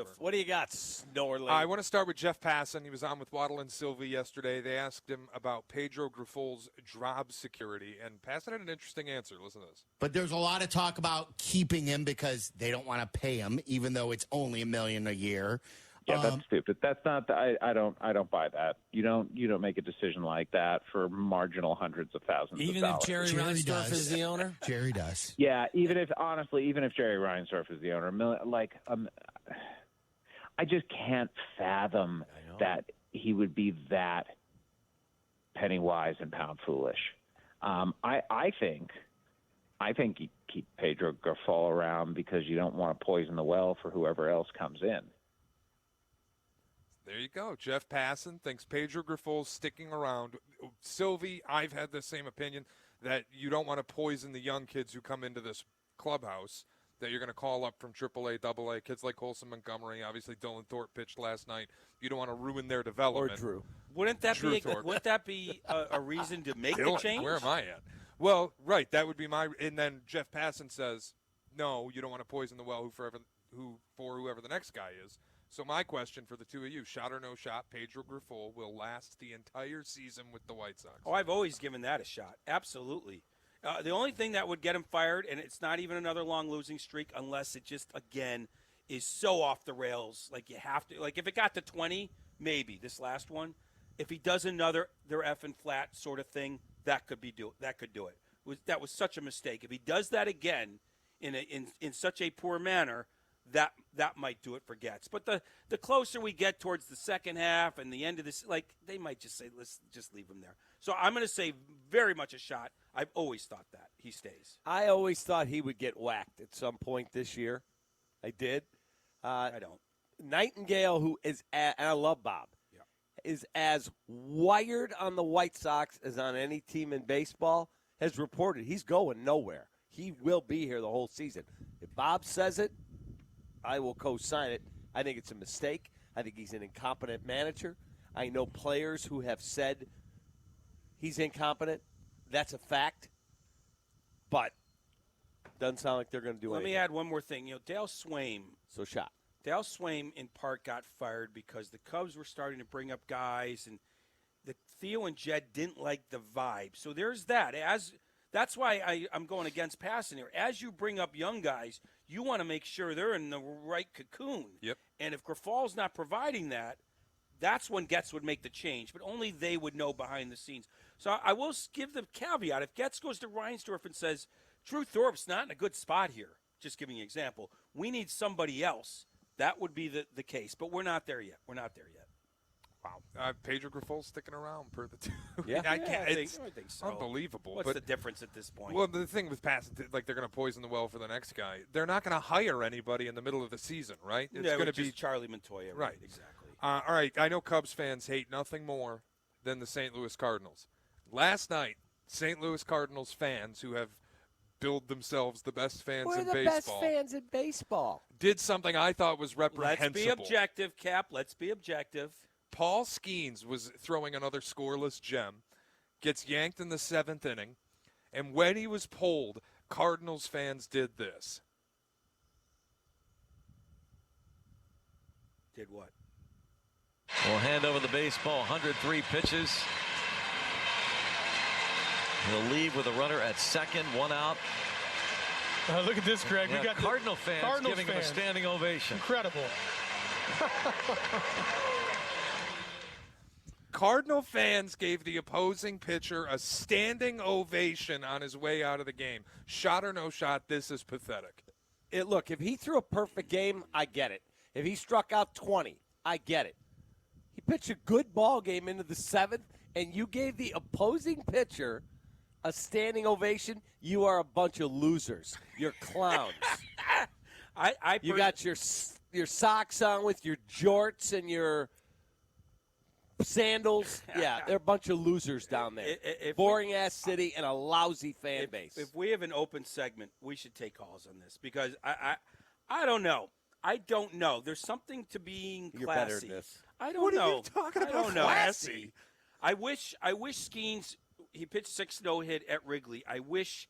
Jeff, what do you got, Snorley? I want to start with Jeff Passan. He was on with Waddle and Sylvie yesterday. They asked him about Pedro Grifol's job security, and Passan had an interesting answer. Listen to this. But there's a lot of talk about keeping him because they don't want to pay him, even though it's only $1 million a year. Yeah, that's stupid. That's not. I don't buy that. You don't make a decision like that for marginal hundreds of thousands. Even of if dollars. Jerry Reinsdorf is the owner. Jerry does. Yeah, even if Jerry Reinsdorf is the owner, I just can't fathom that he would be that penny wise and pound foolish. I think you keep Pedro Grifol around because you don't want to poison the well for whoever else comes in. There you go. Jeff Passan thinks Pedro Grifol's sticking around. Sylvie, I've had the same opinion that you don't want to poison the young kids who come into this clubhouse that you're going to call up from AAA, AA, kids like Colson Montgomery. Obviously, Dylan Thorpe pitched last night. You don't want to ruin their development. Or Drew. Wouldn't that be a reason to make the change? Where am I at? Well, right. That would be my. And then Jeff Passan says, no, you don't want to poison the well for whoever the next guy is. So my question for the two of you, shot or no shot, Pedro Grifol will last the entire season with the White Sox. Oh, I've always given that a shot. Absolutely. The only thing that would get him fired, and it's not even another long losing streak unless it just, again, is so off the rails. Like you have to, like if it got to 20, maybe this last one. If he does another, they're effing flat sort of thing, that could do it. That was such a mistake. If he does that again in such a poor manner, that might do it for Getz. But the closer we get towards the second half and the end of this, like they might just say, let's just leave him there. So I'm going to say very much a shot. I've always thought that he stays. I always thought he would get whacked at some point this year. I did. I don't. Nightingale, who is, and I love Bob, is as wired on the White Sox as on any team in baseball, has reported he's going nowhere. He will be here the whole season. If Bob says it, I will co-sign it. I think it's a mistake. I think he's an incompetent manager. I know players who have said he's incompetent. That's a fact. But doesn't sound like they're going to do anything. Let me add one more thing. Dale Swaim. So shot. Dale Swaim, in part, got fired because the Cubs were starting to bring up guys, and Theo and Jed didn't like the vibe. So there's that. That's why I'm going against Passan here. As you bring up young guys, you want to make sure they're in the right cocoon. Yep. And if Grifol's not providing that, that's when Getz would make the change. But only they would know behind the scenes. So I will give the caveat. If Getz goes to Reinsdorf and says, Drew Thorpe's not in a good spot here, just giving you an example, we need somebody else, that would be the case. But we're not there yet. Wow. Pedro Grifol's sticking around per the two. Yeah. I think so. Unbelievable. What's the difference at this point? Well, the thing with Passan, like they're going to poison the well for the next guy. They're not going to hire anybody in the middle of the season, right? It's going to be Charlie Montoya. Right. Exactly. All right. I know Cubs fans hate nothing more than the St. Louis Cardinals. Last night, St. Louis Cardinals fans who have billed themselves the best fans in baseball. We're the best fans in baseball. Did something I thought was reprehensible. Let's be objective, Cap. Let's be objective. Paul Skenes was throwing another scoreless gem, gets yanked in the 7th inning, and when he was pulled, Cardinals fans did this. Did what? We'll hand over the baseball, 103 pitches. He'll leave with a runner at second, one out. Look at this, Greg. Yeah, we got Cardinal fans giving him a standing ovation. Incredible. Cardinal fans gave the opposing pitcher a standing ovation on his way out of the game. Shot or no shot, this is pathetic. Look, if he threw a perfect game, I get it. If he struck out 20, I get it. He pitched a good ball game into the 7th, and you gave the opposing pitcher a standing ovation. You are a bunch of losers. You're clowns. You got your socks on with your jorts and your sandals. Yeah, they're a bunch of losers down there. Boring-ass city and a lousy fan base. If we have an open segment, we should take calls on this because I don't know. I don't know. There's something to being classy. You're better than this. I don't know. What are you talking about? I don't know. Classy? I wish Skenes, he pitched 6 no-hit at Wrigley. I wish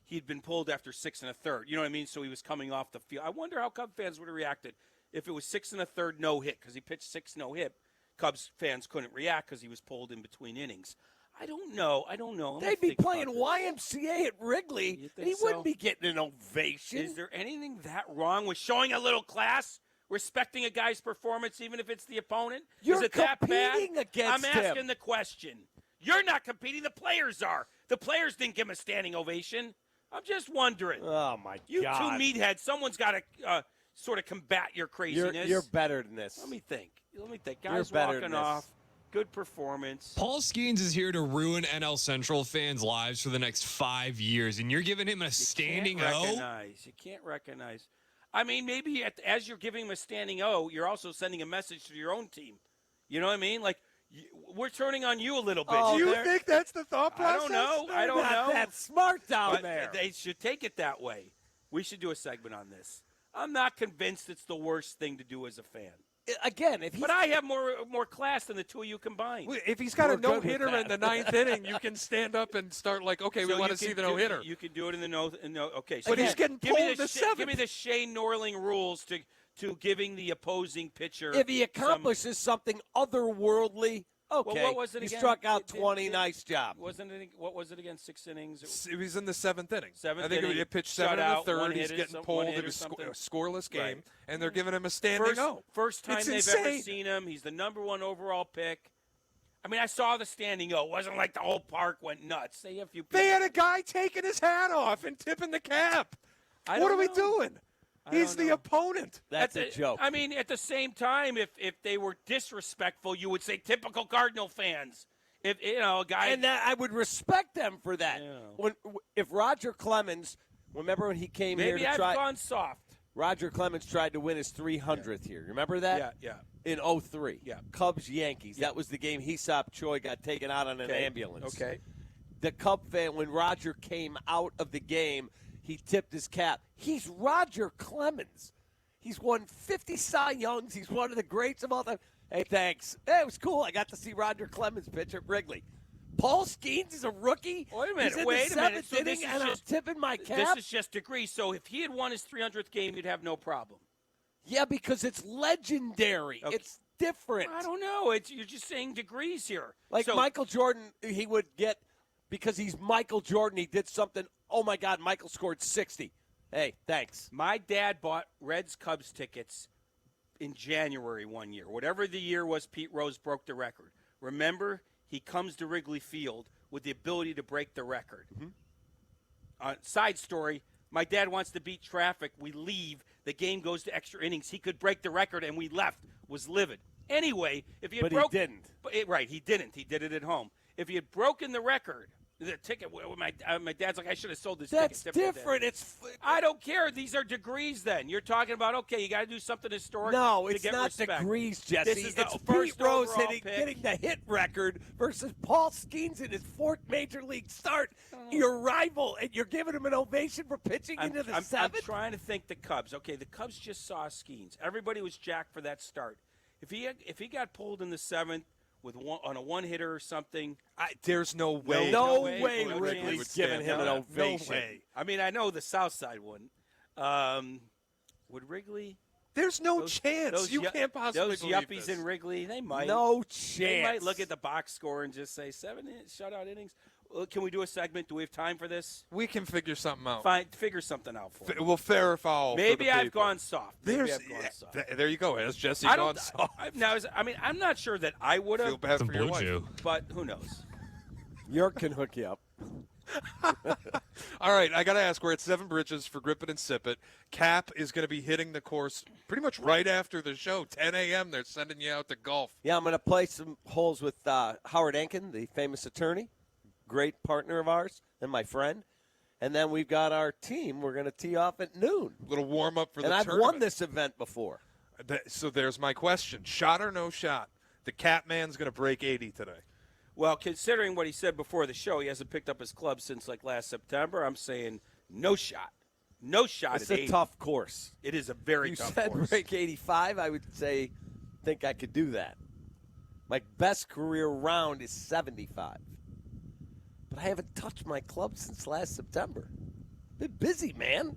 he'd been pulled after 6 1/3. You know what I mean? So he was coming off the field. I wonder how Cub fans would have reacted. if it was 6 1/3 no hit because he pitched 6 no hit, Cubs fans couldn't react because he was pulled in between innings. I don't know. They'd be playing YMCA at Wrigley, You and think he so? wouldn't be getting an ovation. Is there anything that wrong with showing a little class, respecting a guy's performance, even if it's the opponent? You're Is it that bad? competing against I'm asking him. the question. You're not competing. The players are. The players didn't give him a standing ovation. I'm just wondering. Oh, my You God. two meatheads, someone's got to sort of combat your craziness. You're better than this. Let me think. You're Guys better walking than this. off. Good performance. Paul Skenes is here to ruin NL Central fans' lives for the next 5 years, and you're giving him a standing O? You can't recognize. I mean, maybe as you're giving him a standing O, you're also sending a message to your own team. You know what I mean? Like, we're turning on you a little bit. Oh, Do you they're- think that's the thought I process? don't know. I don't Not know. that smart down But there. they should take it that way. We should do a segment on this. I'm not convinced it's the worst thing to do as a fan. Again, if he's But I have more class than the two of you combined. If he's got We're a good with no-hitter in that. the 9th inning, you can stand up and start like, okay, we So want you to see can the do- no-hitter. You can do it in the no. Okay, But he's getting give me pulled the to Sh- 7th. Give me the Shane Norling rules to giving the opposing pitcher. if he some- accomplishes something otherworldly, okay. what was it he again? struck out Did- 20. did- Nice job. what was it again? 6 innings. It was in the 7th inning. Seventh I think inning, it pitched 7 shutout, in the one 3rd. He's hit or getting some- pulled. one It hit or was something. a scoreless game, Right. and they're giving him a standing O. First time It's they've insane. ever seen him. He's the number 1 overall pick. I mean, I saw the standing O. It wasn't like the whole park went nuts. They have a few. They had a guy taking his hat off and tipping the cap. I What don't are we know. doing? I He's don't the know. opponent. That's a joke. I mean, at the same time, if they were disrespectful, you would say typical Cardinal fans. If a guy And that, I would respect them for that. Yeah. If Roger Clemens, remember when he came maybe here to I've try? gone soft. Roger Clemens tried to win his 300th here. Remember that? Yeah. In 03. Yeah. Cubs Yankees. That was the game Hesop Choi got taken out on an Okay. ambulance. Okay. The Cub fan, when Roger came out of the game, he tipped his cap. He's Roger Clemens. He's won 50 Cy Youngs. He's one of the greats of all time. Hey, thanks. Hey, it was cool. I got to see Roger Clemens pitch at Wrigley. Paul Skenes is a rookie. Wait a minute. He's in Wait the a minute. seventh So inning, this is and just- I'm tipping my cap. This is just degrees. So if he had won his 300th game, you'd have no problem. Yeah, because it's legendary. Okay. It's different. I don't know. You're just saying degrees here. Like So- Michael Jordan, he would get, because he's Michael Jordan, he did something. Oh, my God, Michael scored 60. Hey, thanks. My dad bought Reds Cubs tickets in January one year. Whatever the year was, Pete Rose broke the record. Remember, he comes to Wrigley Field with the ability to break the record. Side story, my dad wants to beat traffic. We leave. The game goes to extra innings. He could break the record, and we left. Was livid. Anyway, if he had But he didn't. Right, he didn't. He did it at home. If he had broken the record, the ticket, my dad's like, I should have sold this That's ticket. different. It's I don't care. These are degrees then. You're talking about, okay, you got to do something historic No, to it's get not respect. degrees, Jesse. This is the It's first Pete Rose overall hitting, pick. getting the hit record versus Paul Skenes in his 4th major league start. Your rival, and you're giving him an ovation for pitching into the I'm 7th? trying to think the Cubs. Okay, the Cubs just saw Skenes. Everybody was jacked for that start. If he got pulled in the 7th with on a one-hitter or something, There's no way. No way way no Wrigley's chance. giving him an No ovation. way. I mean, I know the South Side wouldn't. Would Wrigley? There's no chance. You can't possibly Those believe yuppies this. in Wrigley, they might. No They might chance. look at the box score and just say 7 shutout innings. Can we do a segment? Do we have time for this? We can figure something out. Fine, figure something out for me. We'll fair or foul. for Maybe the I've people. gone soft. Maybe There's, I've gone soft. there you go. Has Jesse I gone don't. soft? I'm not sure that I would Feel have, bad Some for your Blue wife. Jew. but who knows? York can hook you up. All right, I got to ask. We're at Seven Bridges for Grip It and Sip It. Kap is going to be hitting the course pretty much right after the show. 10 a.m. They're sending you out to golf. Yeah, I'm going to play some holes with Howard Enkin, the famous attorney, great partner of ours and my friend. And then we've got our team. We're going to tee off at noon. Little warm up for And the I've tournament. won this event before. So there's my question: shot or no shot? The Kap man's going to break 80 today. Well, considering what he said before the show, he hasn't picked up his club since like last September. I'm saying no shot. No shot It's at a 80. tough course. It is a very You tough said course. break 85, I would say, think I could do that. My best career round is 75. But I haven't touched my club since last September. Been busy, man.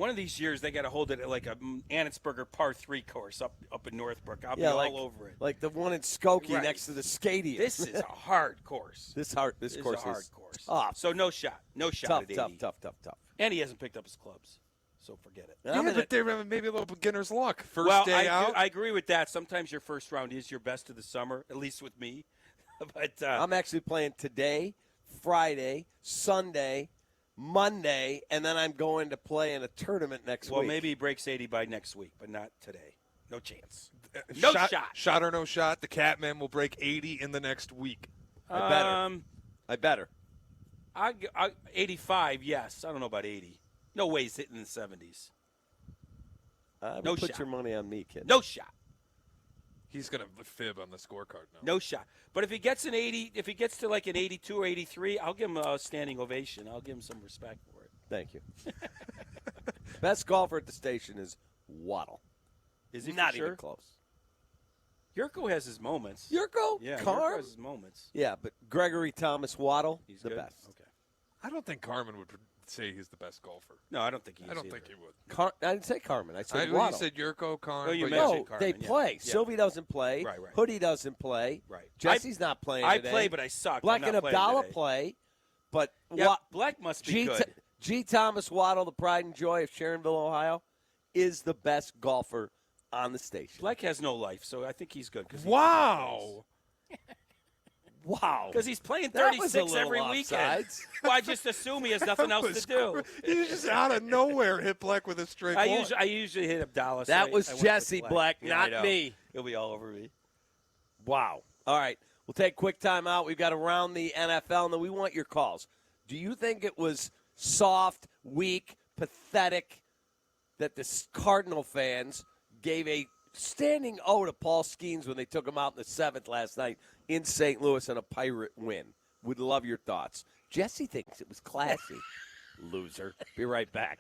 One of these years, they got to hold it at like a Anitsberger par 3 course up in Northbrook. I'll be like, all over it. Like the one in Skokie Right. next to the stadium. This is a hard course. This This course is a hard is course. tough. So no shot. No shot Tough, at 80. tough. And he hasn't picked up his clubs. So forget it. And I'm in but it. they're maybe a little beginner's luck. First day out. I agree with that. Sometimes your first round is your best of the summer, at least with me. But I'm actually playing today, Friday, Sunday, Monday, and then I'm going to play in a tournament next well, week. maybe he breaks 80 by next week, but not today. No chance. No shot. Shot or no shot, the Catman will break 80 in the next week. I better. 85, yes. I don't know about 80. No way he's hitting the 70s. No Put shot. your money on me, kid. No shot. He's going to fib on the scorecard now. No shot. But if he gets an 80, if he gets to like an 82 or 83, I'll give him a standing ovation. I'll give him some respect for it. Thank you. Best golfer at the station is Waddle. Is he Not for sure? even close. Yurko has his moments. Yurko? Yeah, Yurko Carm? has his moments. Yeah, but Gregory Thomas Waddle, He's the good? best. Okay. I don't think Carmen would say he's the best golfer. No, I don't think he is I don't either. think he would. I didn't say Carmen. I said You Waddle. said Yurko, Carmen. Oh, you but mentioned No, Carmen, they yeah. play. Yeah. Sylvie doesn't play. Right. Hoodie doesn't play. Right. Jesse's not playing I today. play, but I suck. Black I'm and not playing Abdallah today. play, but Yeah, Black must be good. G. Thomas Waddle, the pride and joy of Sharonville, Ohio, is the best golfer on the station. Black has no life, so I think he's good. Wow. Wow. Because he's playing That was a 36 little every weekend. offsides. Well, I just assume he has nothing else to do. He just out of nowhere hit Black with a straight I one. usually hit Abdallah. so That was I went with Jesse Black, Yeah, I not know. me. He'll be all over me. Wow. All right. We'll take a quick time out. We've got around the NFL, and then we want your calls. Do you think it was soft, weak, pathetic that the Cardinal fans gave a standing O to Paul Skenes when they took him out in the 7th last night in St. Louis in a Pirate win? Would love your thoughts. Jesse thinks it was classy. Loser. Be right back.